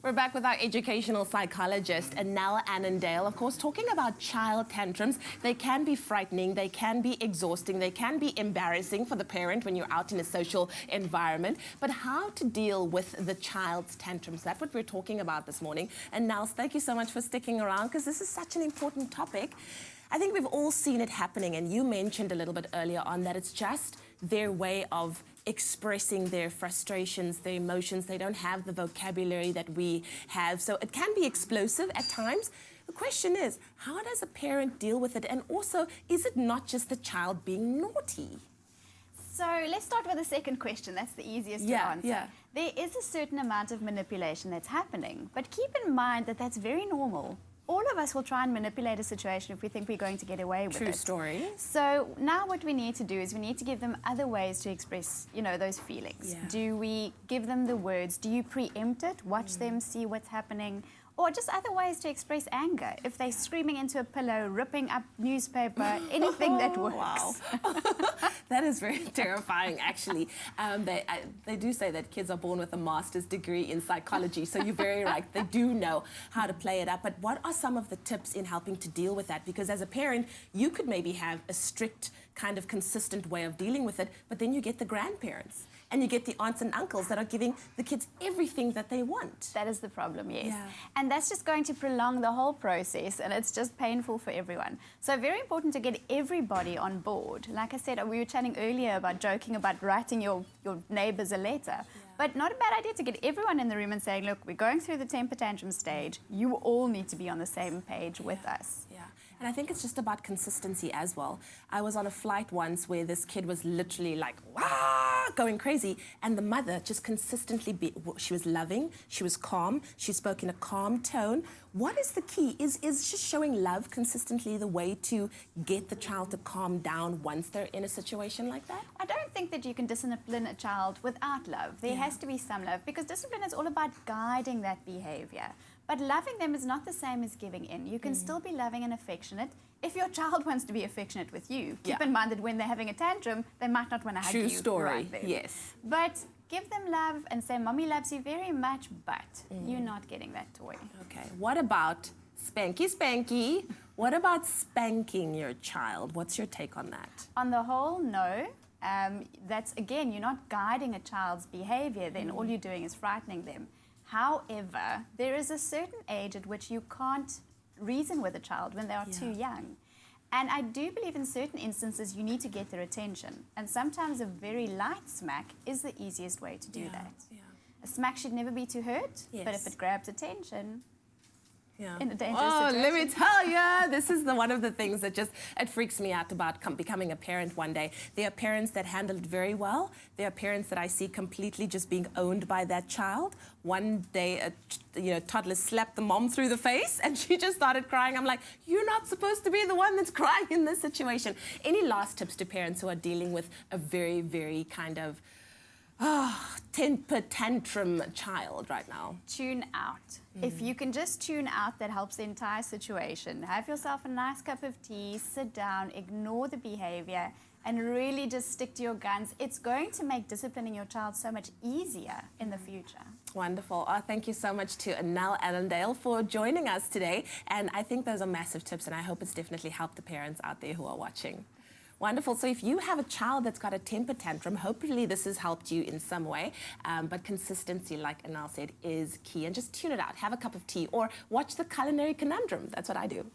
We're back with our educational psychologist, Anel Annandale, of course, talking about child tantrums. They can be frightening, they can be exhausting, they can be embarrassing for the parent when you're out in a social environment. But how to deal with the child's tantrums, that's what we're talking about this morning. And Nels, thank you so much for sticking around, because this is such an important topic. I think we've all seen it happening, and you mentioned a little bit earlier on that it's just their way of expressing their frustrations, their emotions. They don't have the vocabulary that we have, so it can be explosive at times. The question is, how does a parent deal with it? And also, is it not just the child being naughty? So let's start with the second question. That's the easiest to answer. There is a certain amount of manipulation that's happening, but keep in mind that that's very normal. All of us will try and manipulate a situation if we think we're going to get away with it. True story. So now what we need to do is we need to give them other ways to express, those feelings. Yeah. Do we give them the words? Do you preempt it? Watch them, see what's happening? Or just other ways to express anger. If they're screaming into a pillow, ripping up newspaper, anything that works. Wow. That is very terrifying, actually. They do say that kids are born with a master's degree in psychology, so you're very right. They do know how to play it up. But what are some of the tips in helping to deal with that? Because as a parent, you could maybe have a strict, kind of consistent way of dealing with it, but then you get the grandparents. And you get the aunts and uncles that are giving the kids everything that they want. That is the problem, yes. Yeah. And that's just going to prolong the whole process, and it's just painful for everyone. So very important to get everybody on board. Like I said, we were chatting earlier about joking about writing your neighbors a letter. Yeah. But not a bad idea to get everyone in the room and saying, look, we're going through the temper tantrum stage. You all need to be on the same page with us. Yeah. And I think it's just about consistency as well. I was on a flight once where this kid was literally like, wah, going crazy. And the mother just consistently, she was loving, she was calm, she spoke in a calm tone. What is the key? Is just showing love consistently the way to get the child to calm down once they're in a situation like that? I don't think that you can discipline a child without love. There has to be some love, because discipline is all about guiding that behavior. But loving them is not the same as giving in. You can still be loving and affectionate if your child wants to be affectionate with you. Keep in mind that when they're having a tantrum, they might not want to hug you. True story, right there. yes. But give them love and say, Mommy loves you very much, but you're not getting that toy. Okay, what about spanky? What about spanking your child? What's your take on that? On the whole, no. That's, again, you're not guiding a child's behavior, then all you're doing is frightening them. However, there is a certain age at which you can't reason with a child when they are too young. And I do believe in certain instances you need to get their attention. And sometimes a very light smack is the easiest way to do that. Yeah. A smack should never be to hurt, but if it grabs attention, in a dangerous situation. Let me tell you, this is one of the things that it freaks me out about becoming a parent one day. There are parents that handle it very well. There are parents that I see completely just being owned by that child. One day, a toddler slapped the mom through the face and she just started crying. I'm like, you're not supposed to be the one that's crying in this situation. Any last tips to parents who are dealing with a very, very kind of temper tantrum child right now? Tune out. If you can just tune out, that helps the entire situation. Have yourself a nice cup of tea, sit down, ignore the behavior, and really just stick to your guns. It's going to make disciplining your child so much easier in the future. Wonderful. Thank you so much to Anel Annandale for joining us today. And I think those are massive tips, and I hope it's definitely helped the parents out there who are watching. Wonderful. So if you have a child that's got a temper tantrum, hopefully this has helped you in some way. But consistency, like Anel said, is key. And just tune it out. Have a cup of tea or watch the Culinary Conundrum. That's what I do.